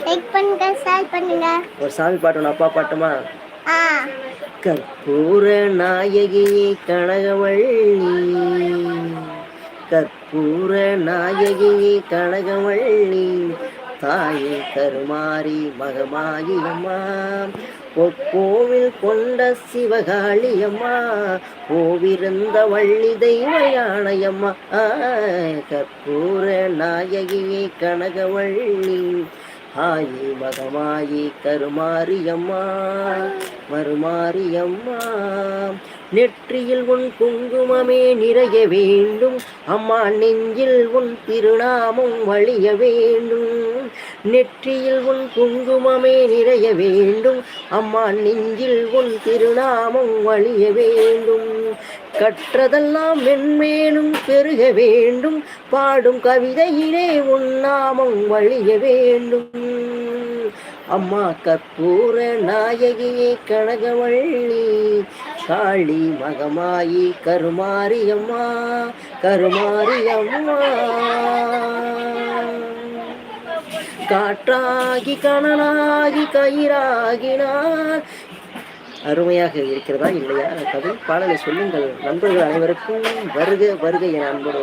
Like பண்ணுங்க, share பண்ணுங்க. ஒரு சாமி பாட்டு ஒன்று அப்பா பாட்டுமா? ஆ. கற்பூர நாயகியே கனகவள்ளி, கற்பூர நாயகியே கனகவள்ளி, தாயே கருமாரி மகமாயியம்மா, பொற்கோவில் கொண்ட சிவகாளியம்மா, கோவிருந்த வள்ளி தெய்வ யானையம்மா. கற்பூர நாயகியே கனகவள்ளி, ஆயி மகமாயி கருமாரியம்மா மறுமாரியம்மா. நெற்றியில் உன் குங்குமமே நிறைய வேண்டும் அம்மா, நெஞ்சில் உன் திருநாமம் வழிய வேண்டும். நெற்றியில் உன் குங்குமமே நிறைய வேண்டும் அம்மா, நெஞ்சில் உன் திருநாமம் வழிய வேண்டும். கற்றதெல்லாம் மென்மேலும் பெருக வேண்டும், பாடும் கவிதையிலே உன் நாமம் வழிய வேண்டும். அம்மா கற்பூர நாயகியே கனகவள்ளி, காளி மகமாயி கருமாரியம்மா கருமாரியம்மா. காற்றாகி கனலாகி கயிறாகினார். அருமையாக இருக்கிறதா இல்லையா? கதை பாடலை சொல்லுங்கள். நண்பர்கள் அனைவருக்கும் வருக வருக என அன்போடு